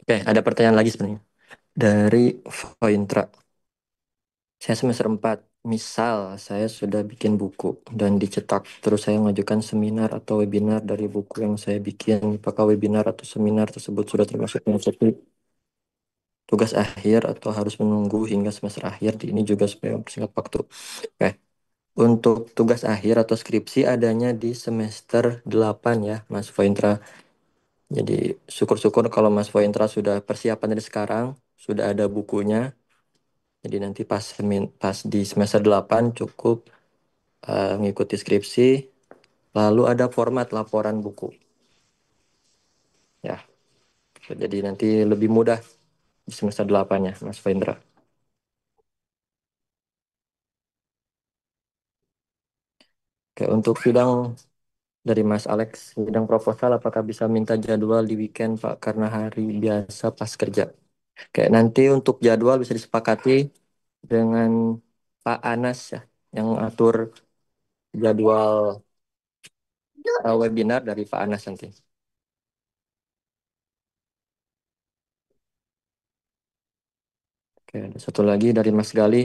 Oke, ada pertanyaan lagi sebenarnya. Dari Vointra. Saya semester 4. Misal saya sudah bikin buku dan dicetak. Terus saya mengajukan seminar atau webinar dari buku yang saya bikin. Apakah webinar atau seminar tersebut sudah termasuk seperti tugas akhir atau harus menunggu hingga semester akhir? Ini juga supaya mempersingkat waktu. Oke. Untuk tugas akhir atau skripsi adanya di semester 8 ya, Mas Vointra. Jadi syukur-syukur kalau Mas Vointra sudah persiapan dari sekarang, sudah ada bukunya. Jadi nanti pas di semester 8 cukup mengikuti skripsi, lalu ada format laporan buku. Ya, jadi nanti lebih mudah di semester 8 ya, Mas Vointra. Oke, untuk sidang dari Mas Alex, sidang proposal apakah bisa minta jadwal di weekend, Pak? Karena hari biasa pas kerja. Kayak nanti untuk jadwal bisa disepakati dengan Pak Anas ya, yang atur jadwal webinar dari Pak Anas nanti. Oke, ada satu lagi dari Mas Gali.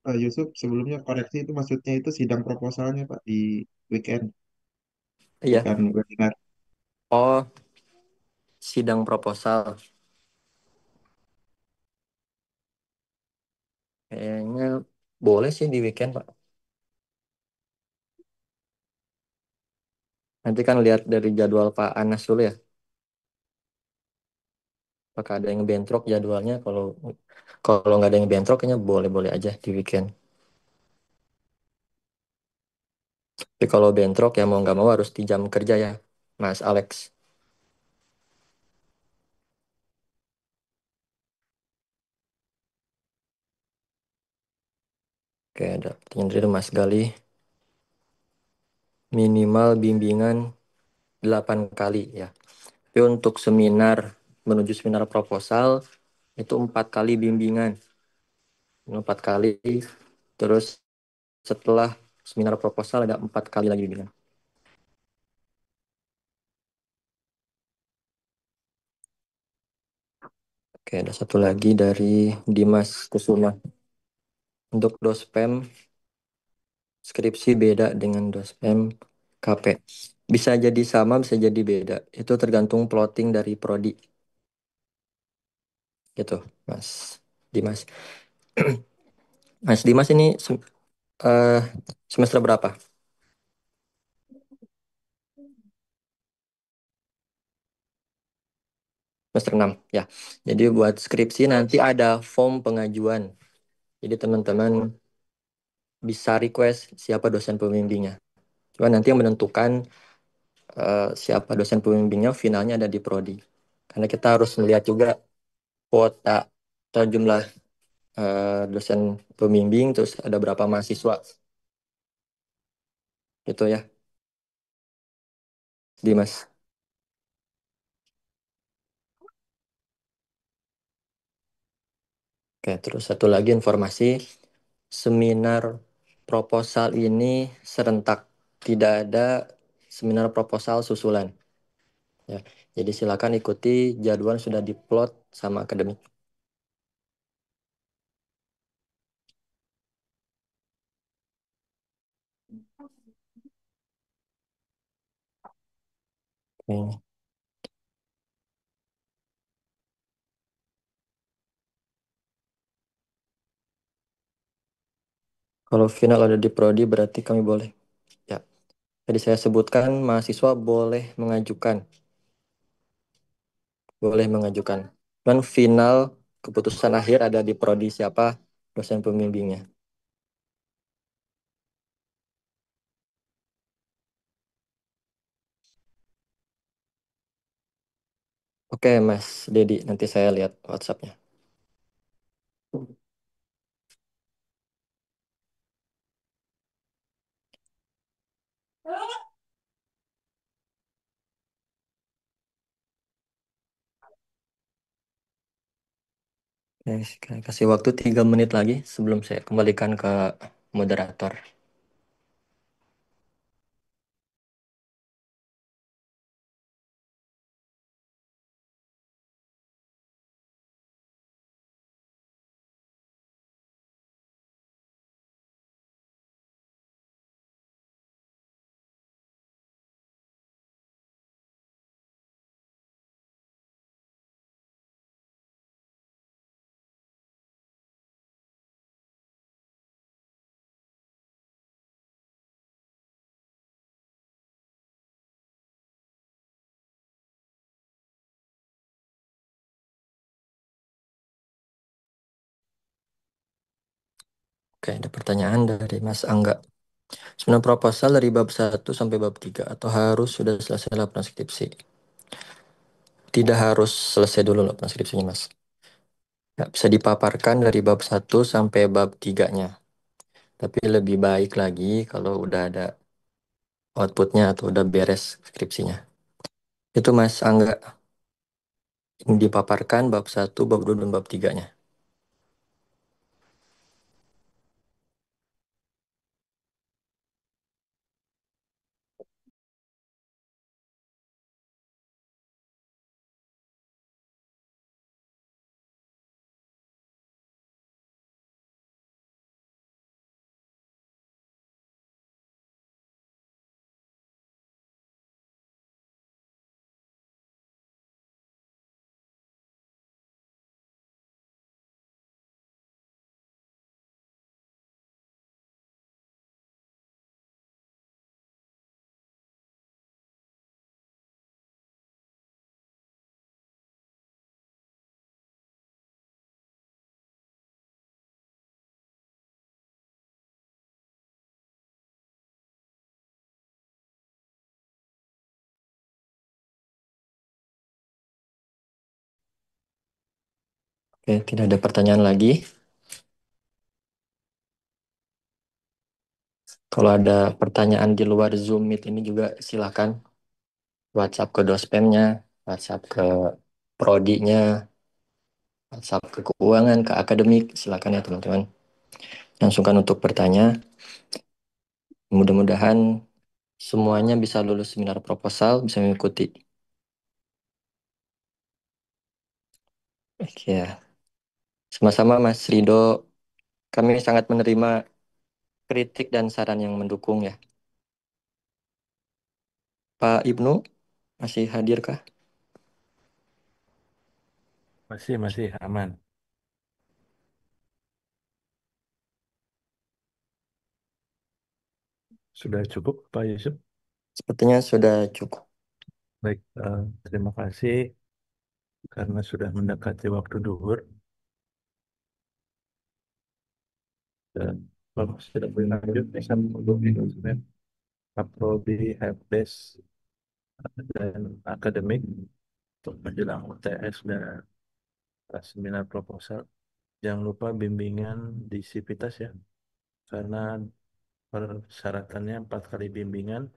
Pak Yusuf, sebelumnya koreksi itu maksudnya itu sidang proposalnya Pak di weekend, Iya. bukan webinar. Oh, sidang proposal. Kayaknya boleh sih di weekend, Pak. Nanti kan lihat dari jadwal Pak Anas dulu ya. Apakah ada yang bentrok jadwalnya? Kalau kalau nggak ada yang bentrok, kayaknya boleh-boleh aja di weekend. Tapi kalau bentrok ya mau nggak mau harus di jam kerja ya, Mas Alex. Oke, ada pertanyaan dari Mas Gali. Minimal bimbingan 8 kali ya. Tapi untuk seminar, menuju seminar proposal, itu 4 kali bimbingan. 4 kali. Terus setelah seminar proposal ada 4 kali lagi bimbingan. Oke, ada satu lagi dari Dimas Kusuma. Untuk dospem, skripsi beda dengan dospem KP. Bisa jadi sama, bisa jadi beda. Itu tergantung plotting dari prodi. Gitu, Mas Dimas. Mas Dimas ini eh, semester berapa? Semester 6 ya. Jadi buat skripsi nanti ada form pengajuan. Jadi teman-teman bisa request siapa dosen pembimbingnya. Cuma nanti yang menentukan siapa dosen pembimbingnya finalnya ada di prodi. Karena kita harus melihat juga kuota atau jumlah dosen pembimbing, terus ada berapa mahasiswa. Itu ya, Dimas. Oke, terus satu lagi informasi, seminar proposal ini serentak. Tidak ada seminar proposal susulan. Ya, jadi silakan ikuti jadwal sudah diplot sama akademik. Oke. Kalau final ada di prodi berarti kami boleh. Ya, tadi saya sebutkan mahasiswa boleh mengajukan. Dan final keputusan akhir ada di prodi siapa dosen pembimbingnya. Oke, Mas Dedi, nanti saya lihat WhatsApp-nya. Oke, kasih waktu 3 menit lagi sebelum saya kembalikan ke moderator. Oke, ada pertanyaan dari Mas Angga. Sebenarnya proposal dari bab 1 sampai bab 3 atau harus sudah selesai laporan skripsi? Tidak harus selesai dulu laporan skripsinya, Mas. Ya, bisa dipaparkan dari bab 1 sampai bab 3-nya. Tapi lebih baik lagi kalau udah ada outputnya atau udah beres skripsinya. Itu Mas Angga, yang dipaparkan bab 1, bab 2, dan bab 3-nya. Oke, tidak ada pertanyaan lagi. Kalau ada pertanyaan di luar Zoom Meet ini juga silakan WhatsApp ke dospemnya, WhatsApp ke prodinya, WhatsApp ke keuangan, ke akademik, silakan ya teman-teman. Langsungkan untuk bertanya. Mudah-mudahan semuanya bisa lulus seminar proposal, bisa mengikuti. Oke ya. Sama-sama Mas Rido, kami sangat menerima kritik dan saran yang mendukung ya. Pak Ibnu, masih hadirkah? Masih aman. Sudah cukup, Pak Yusuf? Sepertinya sudah cukup. Baik, terima kasih karena sudah mendekati waktu duhur. Dan kalau sudah boleh lanjut, bisa menghubungi dosen Kaprodi, Helpdesk, dan akademik untuk menjelang UTS dan seminar proposal. Jangan lupa bimbingan di Sivitas ya, karena persyaratannya 4 kali bimbingan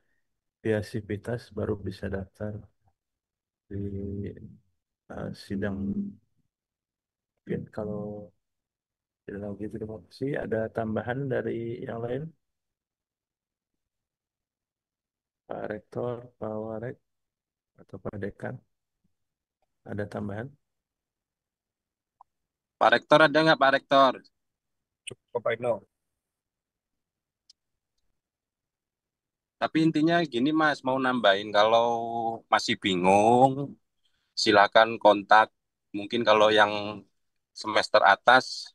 via Sivitas baru bisa daftar di sidang. Mungkin kalau tidak lagi terima kasih, ada tambahan dari yang lain, Pak Rektor, Pak Warek, atau Pak Dekan, ada tambahan? Pak Rektor ada nggak Pak Rektor? Cukup, Pak Ibnu. Tapi intinya gini Mas, mau nambahin kalau masih bingung, silakan kontak. Mungkin kalau yang semester atas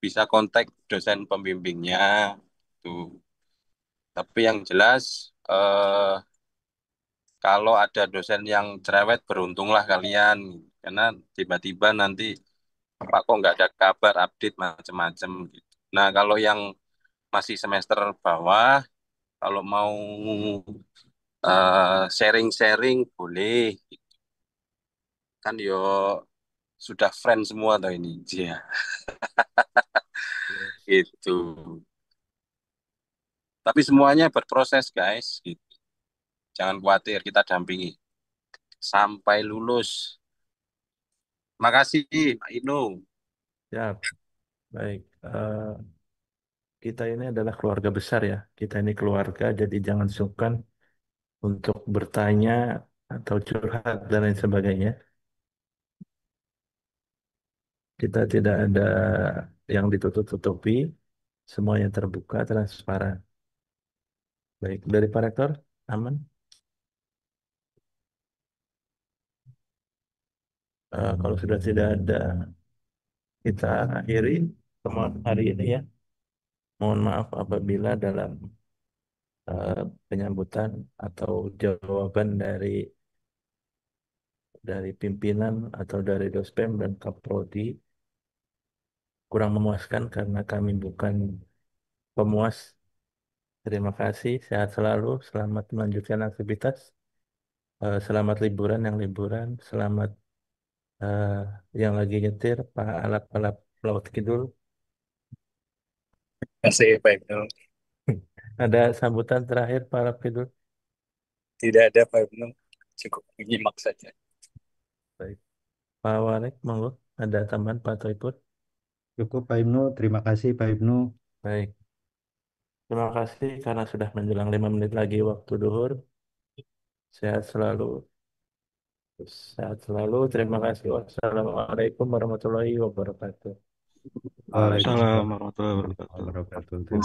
bisa kontak dosen pembimbingnya. Tuh. Tapi yang jelas kalau ada dosen yang cerewet, beruntunglah kalian. Karena tiba-tiba nanti Pak kok nggak ada kabar update macam-macam gitu. Nah kalau yang masih semester bawah, kalau mau sharing-sharing boleh. Kan yo sudah friend semua tuh ini. Iya, Yes. itu. Tapi semuanya berproses guys. Gitu. Jangan khawatir, kita dampingi sampai lulus. Makasih Pak Inu. Ya, baik. Kita ini adalah keluarga besar ya. Kita ini keluarga, jadi jangan sungkan untuk bertanya atau curhat dan lain sebagainya. Kita tidak ada yang ditutup-tutupi, semuanya terbuka, transparan. Baik, dari Pak Rektor, aman. Kalau sudah tidak ada, kita akhiri pertemuan hari ini ya. Mohon maaf apabila dalam eh, penyambutan atau jawaban dari pimpinan atau dari Dospem dan Kaprodi kurang memuaskan karena kami bukan pemuas. Terima kasih, sehat selalu, selamat melanjutkan aktivitas, selamat liburan yang liburan, selamat eh, yang lagi nyetir, Pak Alap-alap Laut Kidul. Terima kasih, Pak Ibnu. Ada sambutan terakhir Pak Alap Kidul? Tidak ada, Pak Ibnu. Cukup menyimak saja. Baik. Pak Warek, monggo. Ada tambahan Pak Toipur? Cukup Pak Ibnu, terima kasih Pak Ibnu. Baik. Terima kasih karena sudah menjelang 5 menit lagi waktu duhur. Sehat selalu. Sehat selalu. Terima kasih. Wassalamualaikum warahmatullahi wabarakatuh. Waalaikumsalam Waalaikumsalam warahmatullahi warahmatullahi wabarakatuh. wabarakatuh.